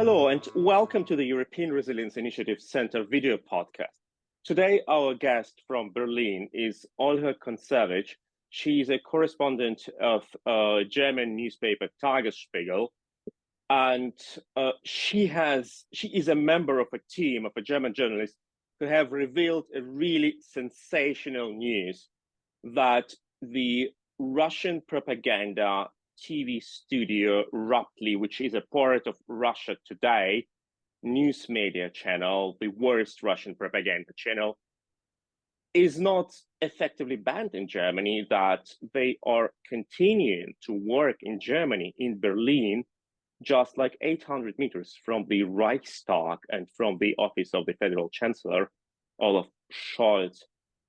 Hello and welcome to the European Resilience Initiative Center video podcast. Today, our guest from Berlin is Olha Konsevych. She is a correspondent of German newspaper Tagesspiegel, and she is a member of a team of a German journalists who have revealed a really sensational news that the Russian propaganda TV studio Ruptly, which is a part of Russia Today news media channel, the worst Russian propaganda channel, is not effectively banned in Germany, that they are continuing to work in Germany, in Berlin, just like 800 meters from the Reichstag and from the office of the Federal Chancellor, Olaf Scholz.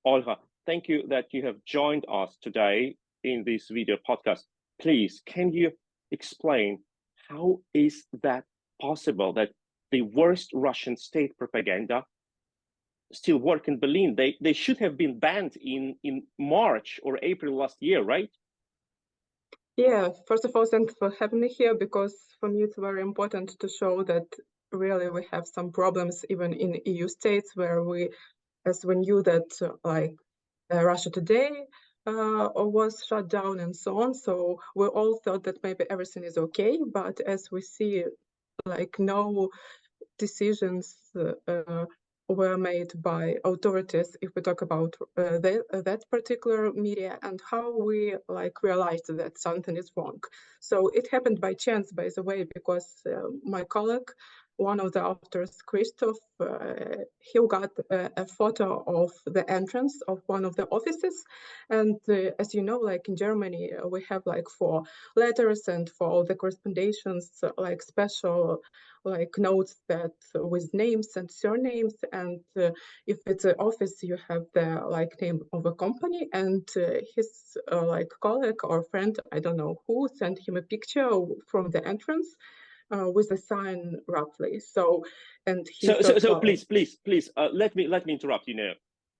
Olha, thank you that you have joined us today in this video podcast. Please, can you explain how is that possible that the worst Russian state propaganda still work in Berlin? They should have been banned in March or April last year, right? Yeah, first of all, thanks for having me here, because for me it's very important to show that really we have some problems even in EU states where we knew that Russia Today was shut down and so on. So we all thought that maybe everything is okay, but as we see, no decisions were made by authorities if we talk about that particular media, and how we realized that something is wrong. So it happened by chance, by the way, because my colleague, one of the authors, Christoph, he got a photo of the entrance of one of the offices. And as you know, in Germany, we have for letters and for all the correspondentions, special notes that with names and surnames. And if it's an office, you have the name of a company, and his colleague or friend, I don't know who, sent him a picture from the entrance with a sign roughly. So please, let me interrupt you now.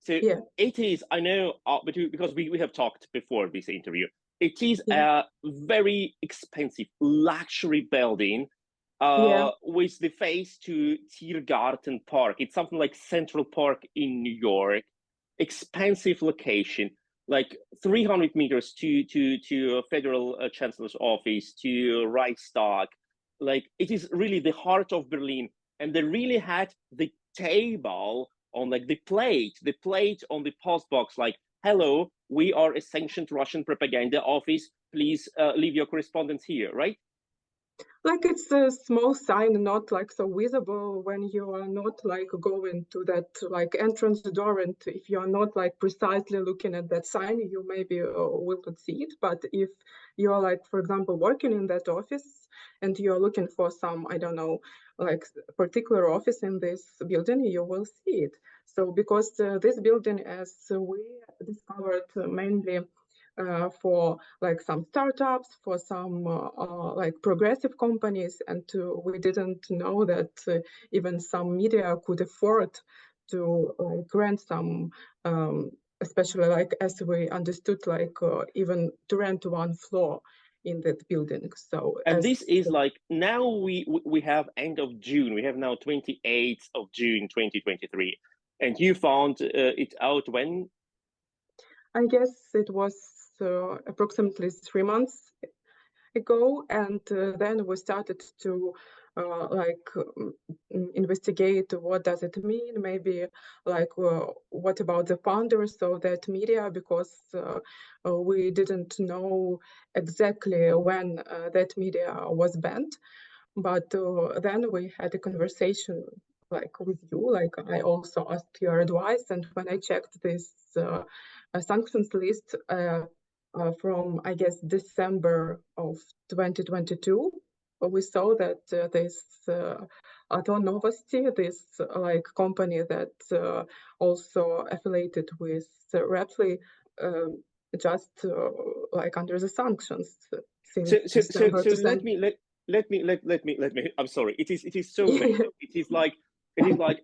So yeah. It is, I know, because we have talked before this interview, it is a very expensive luxury building with the face to Tiergarten Park. It's something like Central Park in New York, expensive location, 300 meters to Federal Chancellor's office, to Reichstag. It is really the heart of Berlin, and they really had the table on the plate on the post box, hello, we are a sanctioned Russian propaganda office, please leave your correspondence here, right? It's a small sign, not so visible when you are not going to that entrance door, and if you are not precisely looking at that sign, you maybe will not see it. But if you are for example, working in that office and you are looking for some, I don't know, particular office in this building, you will see it. So because this building, as we discovered, mainly for some startups, for some progressive companies, and we didn't know that even some media could afford to rent some, especially as we understood, even to rent one floor in that building. So and this is now we have end of June, we have now 28th of June 2023, and you found it out when? I guess it was approximately 3 months ago, and then we started to investigate what does it mean, maybe what about the founders of that media, because we didn't know exactly when that media was banned. But then we had a conversation with you, I also asked your advice, and when I checked this sanctions list from, I guess, December of 2022, we saw that this Ato Novosti, this company that also affiliated with Ruptly, just under the sanctions since December. So let me. I'm sorry. It is so many. It is like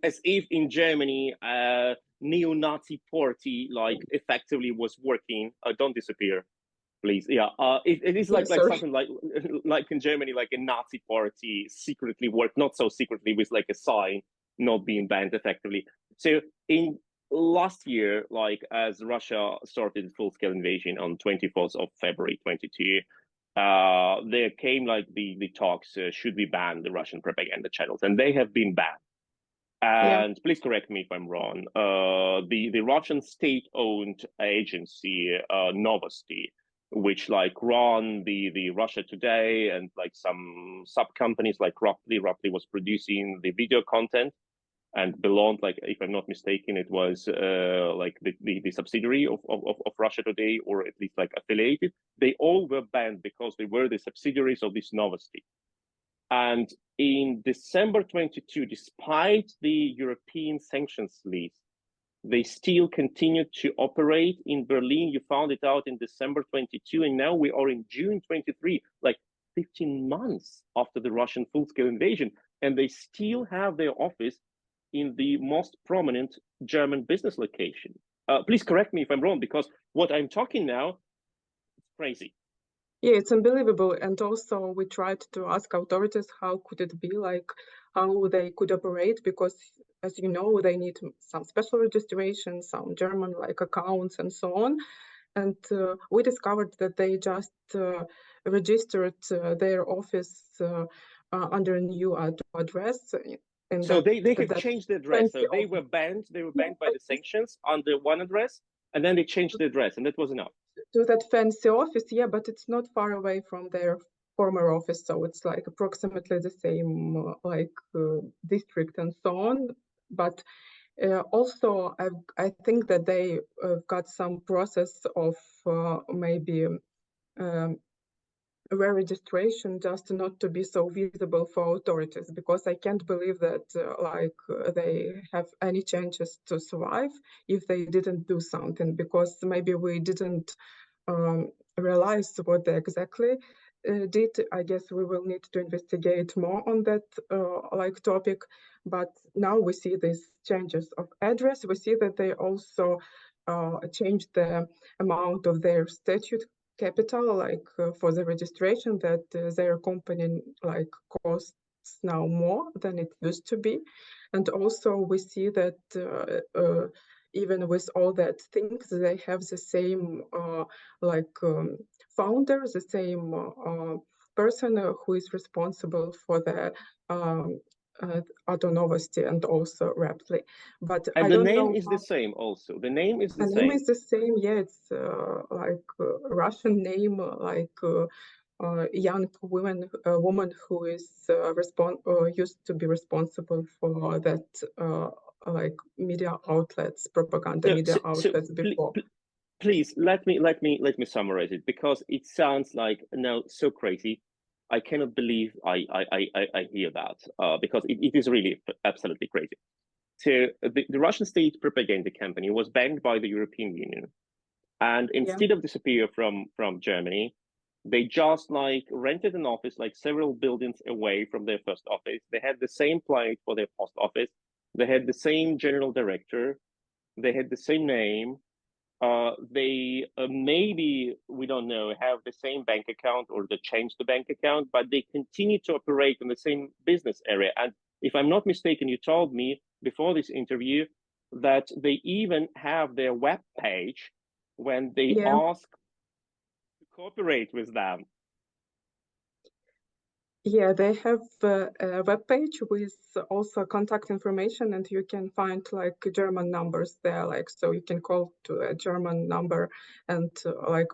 as if in Germany neo-Nazi party effectively was working. Don't disappear. please. Yeah, it is like sorry. something like in Germany, like a Nazi party secretly worked, not so secretly, with like a sign not being banned effectively. So in last year, like as Russia started full-scale invasion on 24th of February 22, there came like the talks, should we ban the Russian propaganda channels, and they have been banned. And please correct me if I'm wrong. The Russian state-owned agency Novosti, which like run the Russia Today and like some sub companies like Ruptly was producing the video content and belonged, like if I'm not mistaken, it was like the subsidiary of Russia Today, or at least like affiliated. They all were banned because they were the subsidiaries of this Novosti. And in December 22, despite the European sanctions list, they still continued to operate in Berlin. You found it out in December 22, and now we are in June 23, like 15 months after the Russian full-scale invasion, and they still have their office in the most prominent German business location. Please correct me if I'm wrong, because what I'm talking now is crazy. Yeah, it's unbelievable. And also we tried to ask authorities how could it be, like how they could operate, because as you know, they need some special registration, some German like accounts and so on. And we discovered that they just registered their office under a new address. So they have changed the address. So they were banned by the sanctions under one address, and then they changed the address, and that was enough. To that fancy office, yeah, but it's not far away from their former office, so it's like approximately the same district and so on. But also, I think that they got some process of maybe re-registration just not to be so visible for authorities, because I can't believe that they have any chances to survive if they didn't do something, because maybe we didn't realize what they exactly did. I guess we will need to investigate more on that topic. But now we see these changes of address. We see that they also changed the amount of their statute capital, for the registration, that their company costs now more than it used to be. And also we see that even with all that things, they have the same founder, the same person who is responsible for the Auto Novosti and also Ruptly. But and I the don't name know is the same also. The name is the same. The name is the same, yeah. It's Russian name, young woman who is used to be responsible for that media outlets, propaganda media outlets before. Please let me summarize it, because it sounds like now so crazy. I cannot believe I hear that, because it is really absolutely crazy. So the Russian state propaganda company was banned by the European Union, and instead of disappear from Germany, they just rented an office several buildings away from their first office. They had the same plate for their post office. They had the same general director. They had the same name. They maybe, we don't know, have the same bank account, or they changed the bank account, but they continue to operate in the same business area. And if I'm not mistaken, you told me before this interview that they even have their web page when they ask to cooperate with them. Yeah, they have a web page with also contact information, and you can find German numbers there, so you can call to a German number and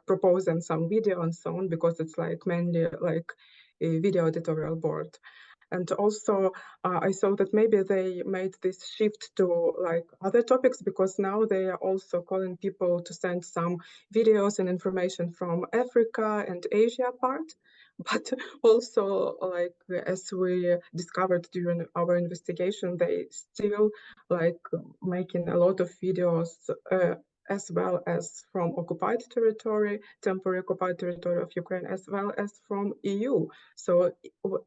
propose them some video and so on, because it's mainly a video editorial board. And also I saw that maybe they made this shift to other topics, because now they are also calling people to send some videos and information from Africa and Asia part. But also, as we discovered during our investigation, they still making a lot of videos as well as from occupied territory, temporary occupied territory of Ukraine, as well as from EU. So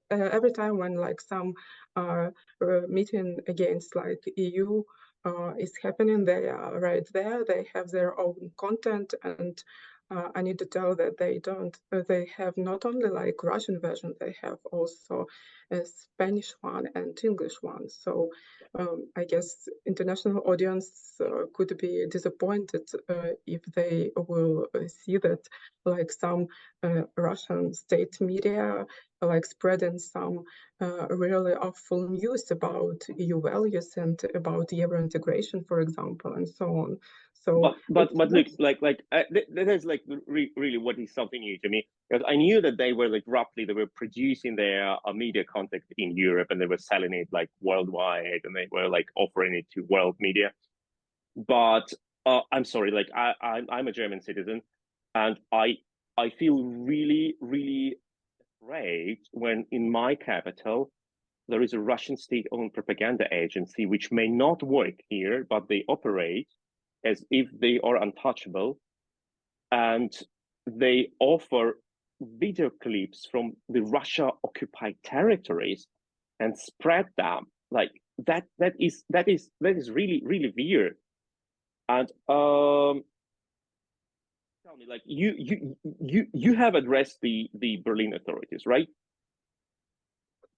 every time when some meeting against EU is happening, they are right there. They have their own content, and I need to tell that they have not only like Russian version, they have also a Spanish one and English one. So I guess international audience could be disappointed if they will see that like some Russian state media like spreading some really awful news about EU values and about Euro integration, for example, and so on. So but look, that is like really what is something new to me, because I knew that they were like Ruptly, they were producing their media content in Europe and they were selling it like worldwide and they were like offering it to world media. But I'm sorry, like I'm a German citizen, and I feel really afraid when in my capital there is a Russian state-owned propaganda agency which may not work here, but they operate as if they are untouchable, and they offer video clips from the Russia occupied territories and spread them like that. That is really weird. And tell me, like you have addressed the Berlin authorities, right?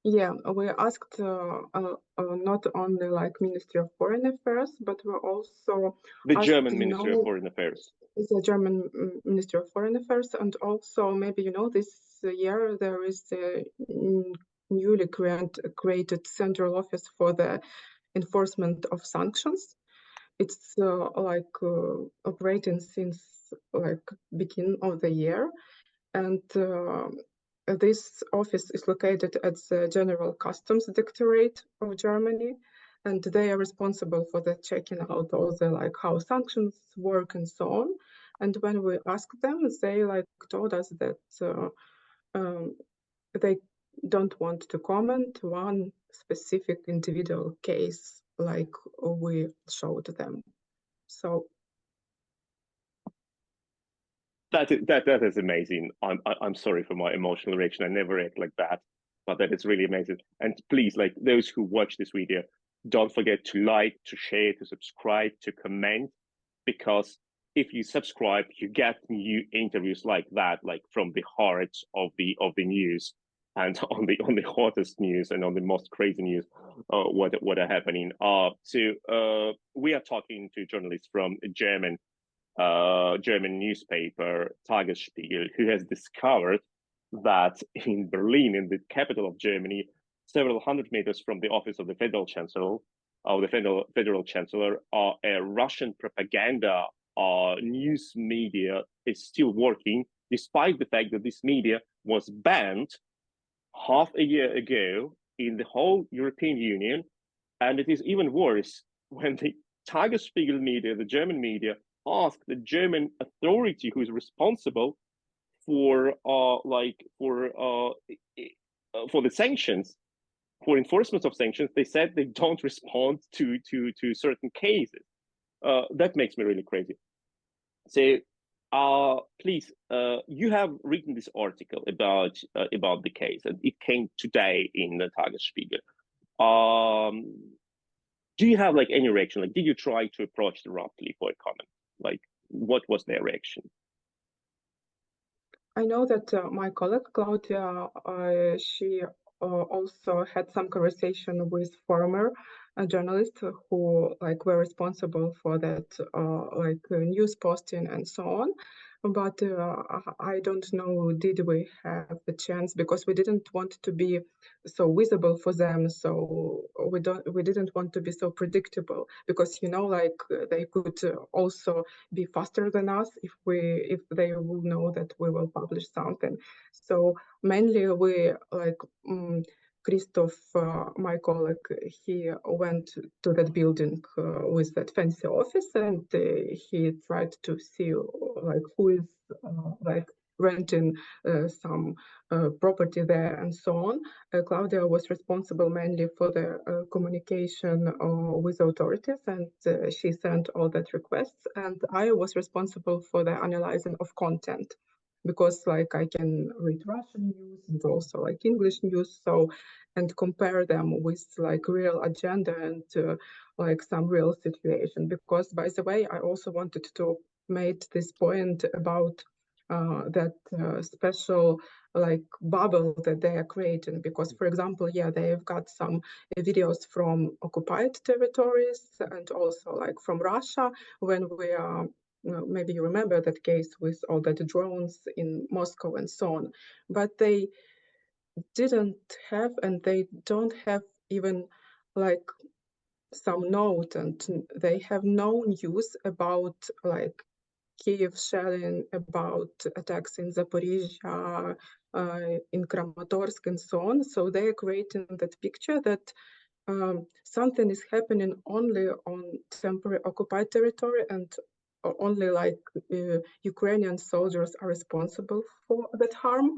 yeah, we asked not only like Ministry of Foreign Affairs, but we also The asked, German Ministry of Foreign Affairs. The German Ministry of Foreign Affairs, and also maybe this year there is a newly created central office for the enforcement of sanctions. It's operating since like beginning of the year, and this office is located at the General Customs Directorate of Germany, and they are responsible for the checking out all the like how sanctions work and so on. And when we asked them, they like told us that they don't want to comment one specific individual case like we showed them. So that is amazing. I'm sorry for my emotional reaction. I never act like that, but that is really amazing. And please, like those who watch this video, don't forget to like, to share, to subscribe, to comment, because if you subscribe, you get new interviews like that, like from the heart of the news, and on the hottest news and on the most crazy news, what are happening. So we are talking to journalists from German newspaper Tagesspiegel, who has discovered that in Berlin, in the capital of Germany, several hundred meters from the office of the federal chancellor, a Russian propaganda news media is still working, despite the fact that this media was banned half a year ago in the whole European Union. And it is even worse when the Tagesspiegel media, the German media, asked the German authority who is responsible for the sanctions, for enforcement of sanctions. They said they don't respond to certain cases. That makes me really crazy. So please, you have written this article about the case, and it came today in the Tagesspiegel. Do you have like any reaction? Like, did you try to approach the Ruptly for a comment? Like, what was their reaction? I know that my colleague Claudia, she also had some conversation with former journalists who like were responsible for that news posting and so on. But I don't know, did we have the chance, because we didn't want to be so visible for them, so we didn't want to be so predictable, because like they could also be faster than us if they will know that we will publish something. So mainly we like Christoph, my colleague, he went to that building with that fancy office, and he tried to see like who is like renting some property there and so on. Claudia was responsible mainly for the communication with authorities, and she sent all that requests. And I was responsible for the analyzing of content, because like I can read Russian news and also like English news, so and compare them with like real agenda and like some real situation. Because by the way, I also wanted to make this point about that special like bubble that they are creating, because for example, yeah, they've got some videos from occupied territories and also like from Russia, when we are maybe you remember that case with all the drones in Moscow and so on, but they didn't have and they don't have even like some note, and they have no news about like Kiev shelling, about attacks in Zaporizhia, in Kramatorsk, and so on. So they are creating that picture that something is happening only on temporary occupied territory, and only like Ukrainian soldiers are responsible for that harm,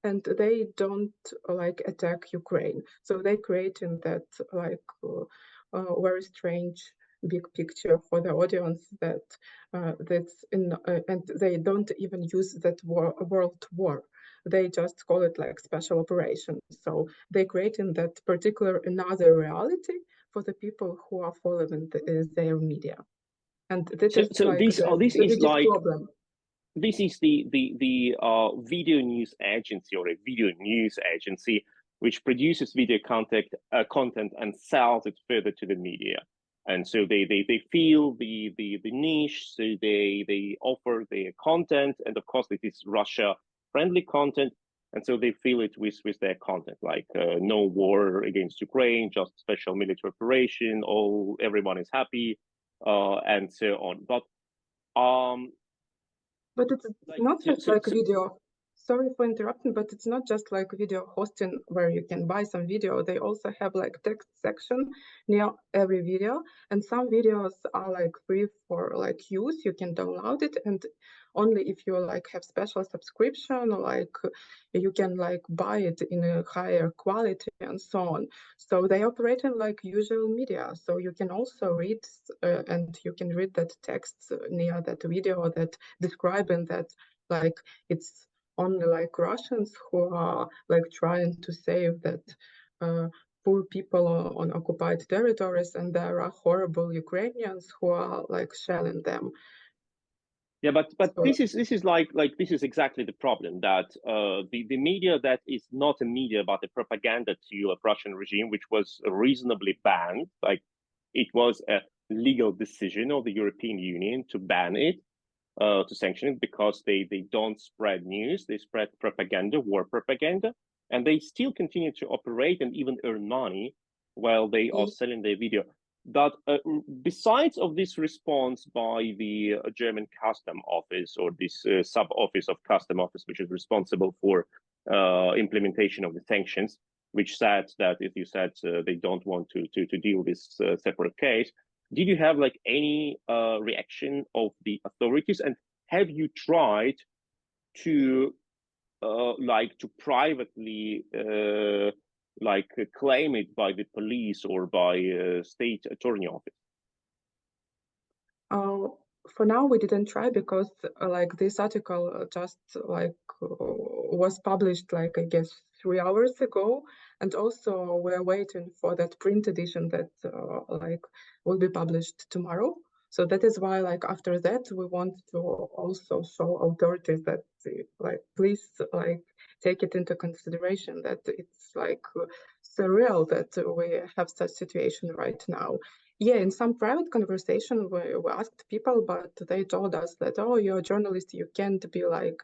and they don't like attack Ukraine. So they creating that like very strange big picture for the audience that that's in, and they don't even use that world war. They just call it like special operation. So they creating that particular another reality for the people who are following their media, and that is So like the is biggest like problem. this is the video news agency or a video news agency which produces video content and sells it further to the media. And so they feel the niche, so they offer their content, and of course it is Russia friendly content, and so they fill it with their content, like no war against Ukraine, just special military operation, everyone is happy, and so on. But it's like, not so, just so, like so video. Sorry for interrupting, but it's not just like video hosting where you can buy some video. They also have like text section near every video, and some videos are like free for like use. You can download it, and only if you like have special subscription, like you can like buy it in a higher quality and so on. So they operate in like usual media. So you can also read and you can read that text near that video that describing that like it's only like Russians who are like trying to save that poor people on occupied territories, and there are horrible Ukrainians who are like shelling them. yeah, but So, this is exactly the problem, that the media that is not a media but a propaganda tool of Russian regime, which was reasonably banned, like it was a legal decision of the European Union to ban it, to sanction it, because they don't spread news, they spread propaganda, war propaganda, and they still continue to operate and even earn money while they are selling their video. But besides of this response by the German custom office, or this sub office of custom office, which is responsible for implementation of the sanctions, which said that, if you said they don't want to deal with this separate case, did you have like any reaction of the authorities, and have you tried to like to privately like claim it by the police or by state attorney office? For now, we didn't try because like this article just like was published like I guess 3 hours ago, and also we're waiting for that print edition that like will be published tomorrow. So that is why like after that we want to also show authorities that like please like take it into consideration that it's like surreal that we have such situation right now. Yeah, in some private conversation, we asked people, but they told us that, oh, you're a journalist, you can't be like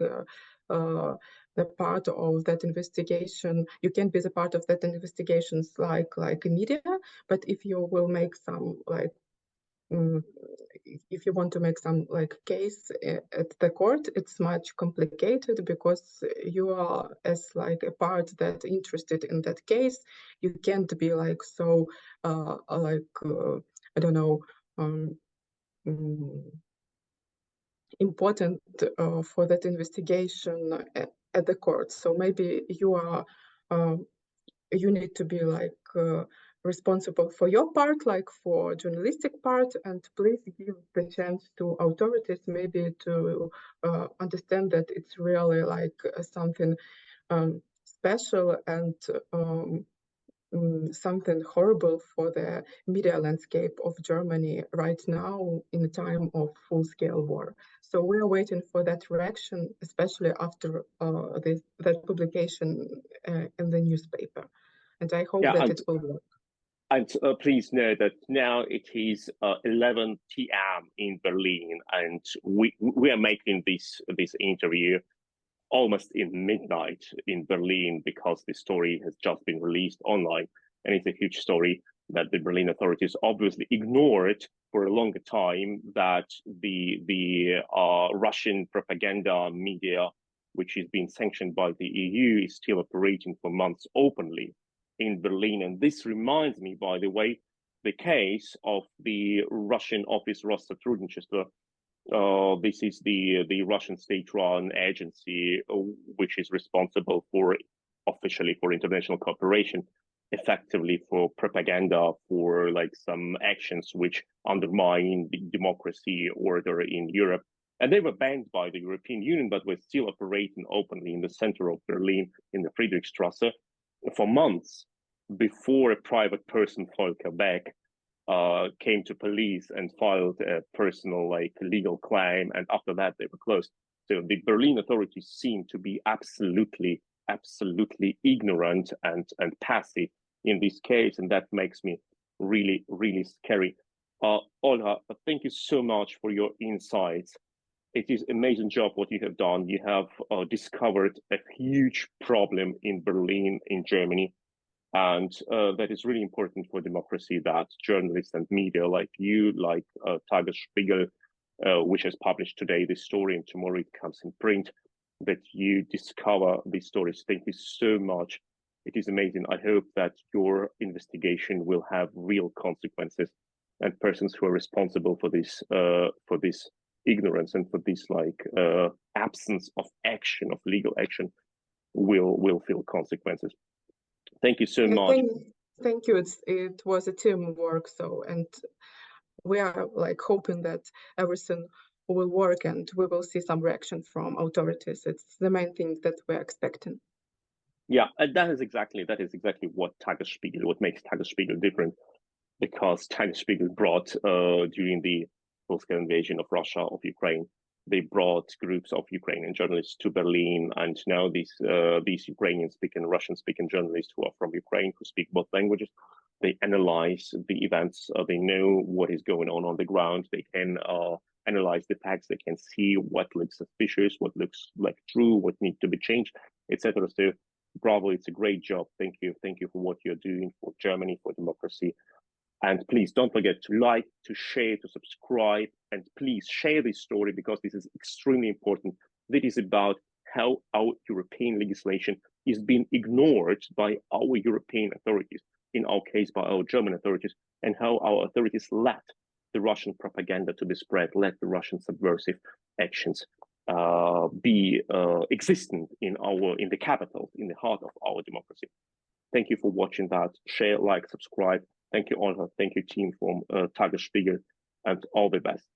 the part of that investigation. You can't be the part of that investigations like media. But if you will make some like if you want to make some like case at the court, it's much complicated because you are as like a part that interested in that case. You can't be like so I don't know important for that investigation at the court. So maybe you are you need to be like responsible for your part, like for journalistic part, and please give the chance to authorities maybe to understand that it's really like something special and something horrible for the media landscape of Germany right now in a time of full-scale war. So we are waiting for that reaction, especially after that publication in the newspaper. And I hope that it will work. And please know that now it is 11 p.m. in Berlin, and we are making this interview almost in midnight in Berlin because the story has just been released online, and it's a huge story that the Berlin authorities obviously ignored for a longer time, that the Russian propaganda media, which is being sanctioned by the EU, is still operating for months openly in Berlin. And this reminds me, by the way, the case of the Russian office Россотрудничества. This is the Russian state-run agency which is responsible for officially for international cooperation, effectively for propaganda, for like some actions which undermine the democracy order in Europe. And they were banned by the European Union, but were still operating openly in the center of Berlin, in the Friedrichstrasse, for months before a private person, Volker Beck, came to police and filed a personal legal claim, and after that they were closed. So the Berlin authorities seem to be absolutely ignorant and passive in this case, and that makes me really scary. Olha, thank you so much for your insights. It is an amazing job what you have done. You have discovered a huge problem in Berlin, in Germany. And that is really important for democracy, that journalists and media like you, like Tagesspiegel, which has published today this story, and tomorrow it comes in print, that you discover these stories. Thank you so much. It is amazing. I hope that your investigation will have real consequences, and persons who are responsible for this ignorance and for this absence of action, of legal action, will feel consequences. Thank you so much. Thank you. It was a teamwork. So, and we are hoping that everything will work and we will see some reaction from authorities. It's the main thing that we're expecting. Yeah, that is exactly what makes Tagesspiegel different, because Tagesspiegel brought during the full-scale invasion of Russia of Ukraine, they brought groups of Ukrainian journalists to Berlin, and now these Ukrainian-speaking, Russian-speaking journalists who are from Ukraine, who speak both languages, they analyze the events. They know what is going on the ground. They can analyze the facts. They can see what looks suspicious, what looks like true, what needs to be changed, etc. So, bravo! It's a great job. Thank you for what you're doing for Germany, for democracy. And please don't forget to like, to share, to subscribe, and please share this story, because this is extremely important. This is about how our European legislation is being ignored by our European authorities, in our case by our German authorities, and how our authorities let the Russian propaganda to be spread, let the Russian subversive actions be existent in the capitals, in the heart of our democracy. Thank you for watching that. Share, like, subscribe. Thank you, Olha. Thank you, team from Tagesspiegel, and all the best.